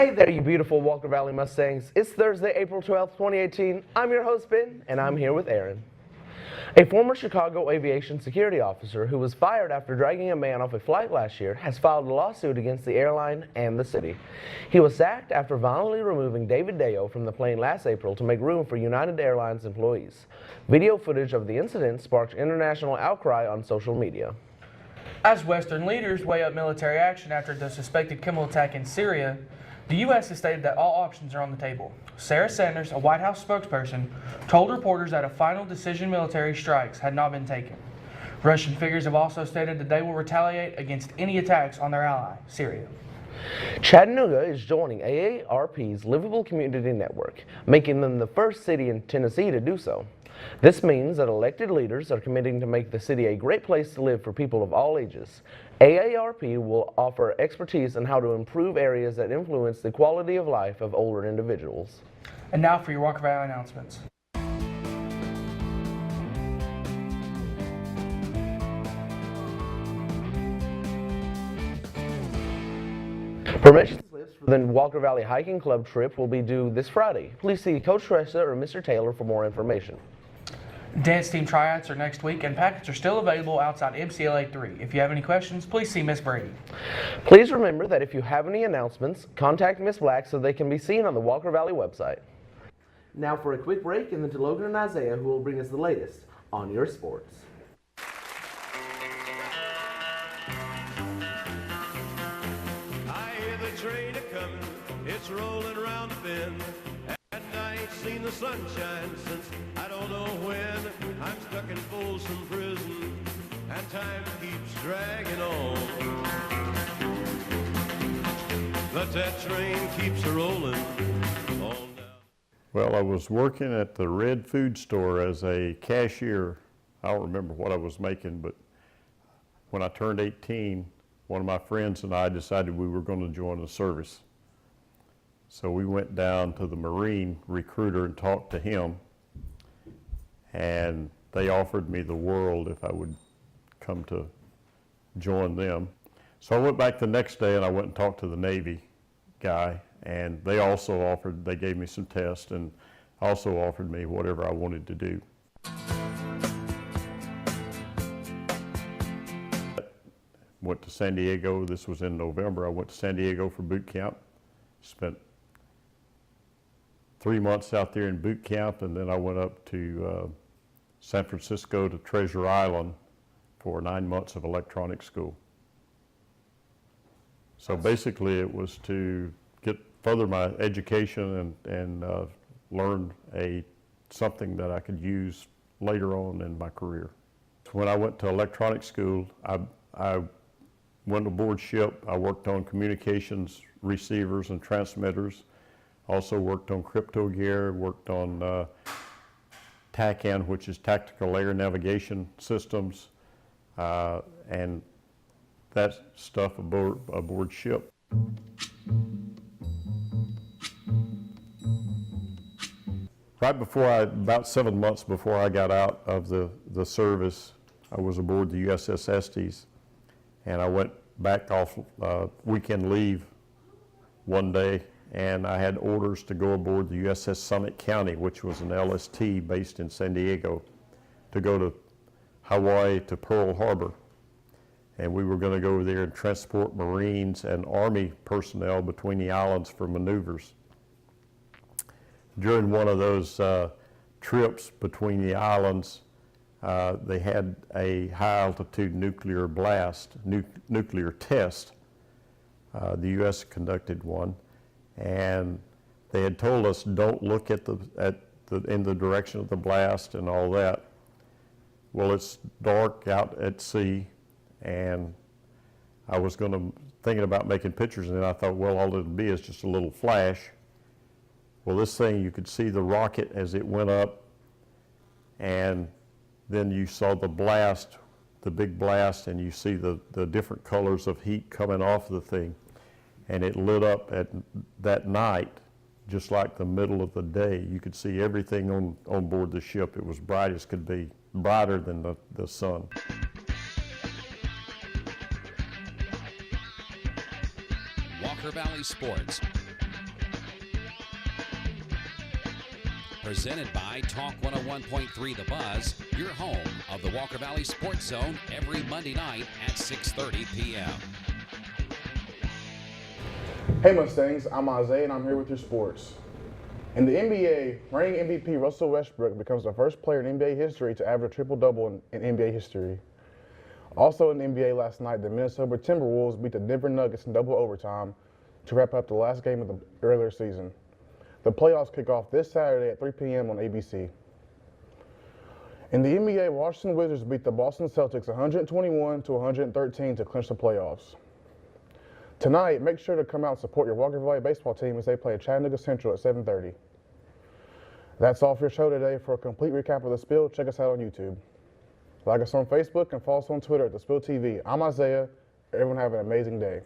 Hey there, you beautiful Walker Valley Mustangs. It's Thursday, April 12th, 2018. I'm your host, Ben, and I'm here with Aaron. A former Chicago aviation security officer who was fired after dragging a man off a flight last year has filed a lawsuit against the airline and the city. He was sacked after violently removing David Deo from the plane last April to make room for United Airlines employees. Video footage of the incident sparked international outcry on social media. As Western leaders weigh up military action after the suspected chemical attack in Syria, the U.S. has stated that all options are on the table. Sarah Sanders, a White House spokesperson, told reporters that a final decision military strikes had not been taken. Russian figures have also stated that they will retaliate against any attacks on their ally, Syria. Chattanooga is joining AARP's Livable Community Network, making them the first city in Tennessee to do so. This means that elected leaders are committing to make the city a great place to live for people of all ages. AARP will offer expertise on how to improve areas that influence the quality of life of older individuals. And now for your Walker Valley announcements. Permission slips for the Walker Valley Hiking Club trip will be due this Friday. Please see Coach Tressa or Mr. Taylor for more information. Dance team tryouts are next week, and packets are still available outside MCLA 3. If you have any questions, please see Miss Brady. Please remember that if you have any announcements, contact Miss Black so they can be seen on the Walker Valley website. Now for a quick break, and then to Logan and Isaiah, who will bring us the latest on your sports. I hear the train a-comin', it's rolling around the bend. And I ain't seen the sunshine since I don't know when. I'm stuck in Folsom Prison, and time keeps dragging on. But that train keeps a-rolling on down. Well, I was working at the Red Food Store as a cashier. I don't remember what I was making, but when I turned 18, one of my friends and I decided we were going to join the service. So we went down to the Marine recruiter and talked to him, and they offered me the world if I would come to join them. So I went back the next day and I went and talked to the Navy guy, and they also offered, they gave me some tests and also offered me whatever I wanted to do. Went to San Diego, this was in November. I went to San Diego for boot camp, spent 3 months out there in boot camp, and then I went up to San Francisco to Treasure Island for 9 months of electronics school. So basically it was to further my education and learn something that I could use later on in my career. When I went to electronics school, I went aboard ship. I worked on communications receivers and transmitters. Also worked on crypto gear, worked on TACAN, which is Tactical Air Navigation Systems, and that stuff aboard ship. Right before about 7 months before I got out of the service, I was aboard the USS Estes, and I went back off weekend leave one day, and I had orders to go aboard the USS Summit County, which was an LST based in San Diego, to go to Hawaii to Pearl Harbor. And we were going to go there and transport Marines and Army personnel between the islands for maneuvers. During one of those trips between the islands, they had a high-altitude nuclear blast, nuclear test. The U.S. conducted one, and they had told us don't look in the direction of the blast and all that. Well, it's dark out at sea, and I was thinking about making pictures, and then I thought, well, all it'll be is just a little flash. Well, this thing, you could see the rocket as it went up, and then you saw the blast, the big blast, and you see the different colors of heat coming off the thing. And it lit up that night, just like the middle of the day. You could see everything on board the ship. It was bright as could be, brighter than the sun. Walker Valley Sports. Presented by Talk 101.3 The Buzz, your home of the Walker Valley Sports Zone every Monday night at 6:30 p.m. Hey Mustangs, I'm Isaiah and I'm here with your sports. In the NBA, reigning MVP Russell Westbrook becomes the first player in NBA history to average a triple-double in NBA history. Also in the NBA last night, the Minnesota Timberwolves beat the Denver Nuggets in double overtime to wrap up the last game of the regular season. The playoffs kick off this Saturday at 3 p.m. on ABC. In the NBA, Washington Wizards beat the Boston Celtics 121-113 to clinch the playoffs. Tonight, make sure to come out and support your Walker Valley baseball team as they play at Chattanooga Central at 7:30. That's all for your show today. For a complete recap of the Spill, check us out on YouTube. Like us on Facebook and follow us on Twitter at The Spill TV. I'm Isaiah. Everyone have an amazing day.